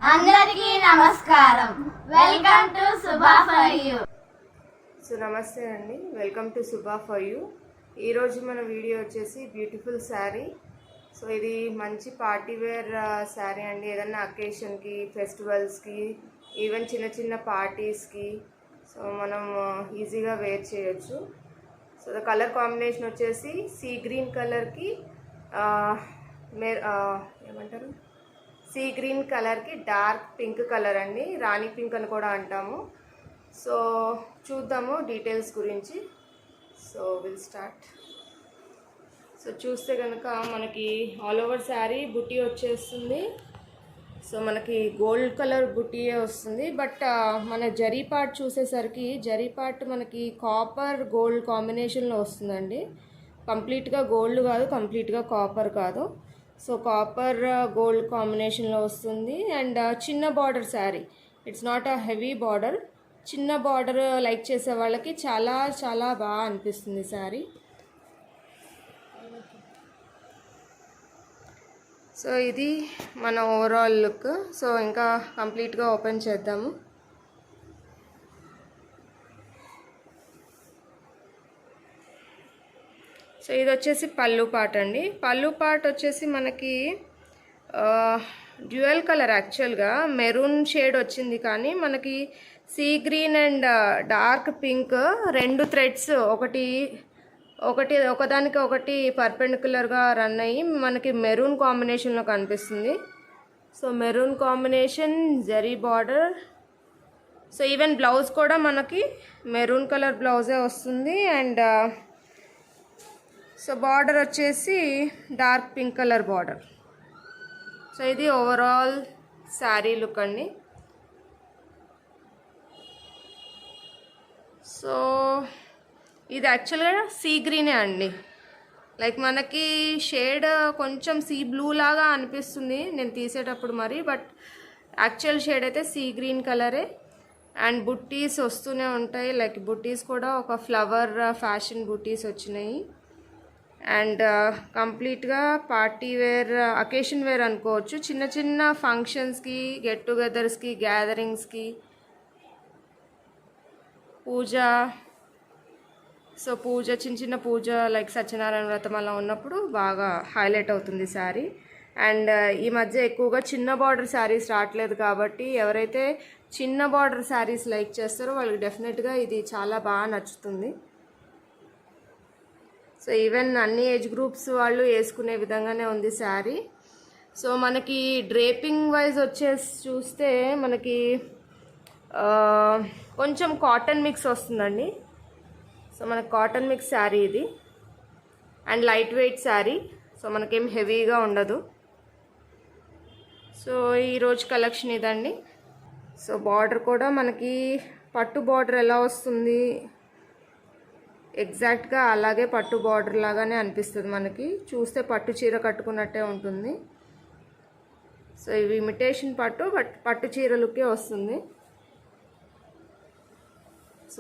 అందరికీ నమస్కారం. Welcome to Subha for you. నమస్తే అండి, welcome to Subha for you. ఈరోజు మన వీడియో వచ్చేసి బ్యూటిఫుల్ శారీ. ఇది మంచి పార్టీ వేర్ శారీ అండి. ఏదన్నా అకేషన్కి, ఫెస్టివల్స్కి, ఈవెన్ చిన్న చిన్న పార్టీస్కి మనం ఈజీగా వేర్ చేయొచ్చు. ద కలర్ కాంబినేషన్ వచ్చేసి సీ గ్రీన్ కలర్కి ఏమంటారు, సీ గ్రీన్ కలర్కి డార్క్ పింక్ కలర్ అండి. రాణి పింక్ అని కూడా అంటాము. చూద్దాము డీటెయిల్స్ గురించి. Will start. చూస్తే కనుక మనకి ఆల్ ఓవర్ శారీ బుట్టి వచ్చేస్తుంది. మనకి గోల్డ్ కలర్ బుట్టీయే వస్తుంది. బట్ మన జరీ పార్ట్ చూసేసరికి జరీ పార్ట్ మనకి కాపర్ గోల్డ్ కాంబినేషన్లో వస్తుందండి. కంప్లీట్గా గోల్డ్ కాదు, కంప్లీట్గా కాపర్ కాదు. కాపర్ గోల్డ్ కాంబినేషన్లో వస్తుంది. అండ్ చిన్న border sari, it's not a heavy border. చిన్న బార్డర్ లైక్ చేసే వాళ్ళకి చాలా చాలా బాగా అనిపిస్తుంది శారీ. ఇది మన ఓవరాల్ లుక్. ఇంకా కంప్లీట్గా ఓపెన్ చేద్దాము. ఇది వచ్చేసి పళ్ళు పార్ట్ అండి. పళ్ళు పార్ట్ వచ్చేసి మనకి డ్యూయల్ కలర్, యాక్చువల్గా మెరూన్ షేడ్ వచ్చింది, కానీ మనకి sea green and dark pink రెండు థ్రెడ్స్ ఒకదానికి ఒకటి పర్పెండిక్యులర్గా రన్ అయ్యి మనకి మెరూన్ కాంబినేషన్లో కనిపిస్తుంది. Maroon combination, zari border. Even blouse కూడా మనకి మెరూన్ కలర్ బ్లౌజే వస్తుంది. అండ్ బార్డర్ వచ్చేసి డార్క్ పింక్ కలర్ బార్డర్. ఇది ఓవరాల్ శారీ లుక్ అండి. ఇది యాక్చువల్గా సీ గ్రీనే అండి. లైక్ మనకి షేడ్ కొంచెం సీ బ్లూ లాగా అనిపిస్తుంది నేను తీసేటప్పుడు మరి, బట్ యాక్చువల్ షేడ్ అయితే సీ గ్రీన్ కలరే. అండ్ బుట్టీస్ వస్తూనే ఉంటాయి. లైక్ బుట్టీస్ కూడా ఒక ఫ్లవర్ ఫ్యాషన్ బుట్టీస్ వచ్చినాయి. అండ్ కంప్లీట్గా పార్టీ వేర్, అకేషన్ వేర్ అనుకోవచ్చు. చిన్న చిన్న ఫంక్షన్స్కి, గెట్ టుగెదర్స్కి, గ్యాదరింగ్స్కి, పూజ చిన్న చిన్న పూజ లైక్ సత్యనారాయణ వ్రతం అలా ఉన్నప్పుడు బాగా హైలైట్ అవుతుంది శారీ. అండ్ ఈ మధ్య ఎక్కువగా చిన్న బార్డర్ శారీస్ రావట్లేదు కాబట్టి ఎవరైతే చిన్న బార్డర్ శారీస్ లైక్ చేస్తారో వాళ్ళకి డెఫినెట్గా ఇది చాలా బాగా నచ్చుతుంది. ఈవెన్ అన్ని ఏజ్ గ్రూప్స్ వాళ్ళు వేసుకునే విధంగానే ఉంది శారీ. మనకి డ్రేపింగ్ వైజ్ వచ్చేసి చూస్తే మనకి కొంచెం కాటన్ మిక్స్ వస్తుందండి. మనకి కాటన్ మిక్స్ శారీ ఇది. And light weight sari. మనకేం హెవీగా ఉండదు. ఈరోజు కలెక్షన్ ఇదండి. బార్డర్ కూడా మనకి పట్టు బార్డర్ ఎలా వస్తుంది ఎగ్జాక్ట్గా అలాగే పట్టు బార్డర్ లాగానే అనిపిస్తుంది. మనకి చూస్తే పట్టు చీర కట్టుకున్నట్టే ఉంటుంది. ఇవి ఇమిటేషన్ పట్టు, బట్ పట్టు చీర లుక్కే వస్తుంది.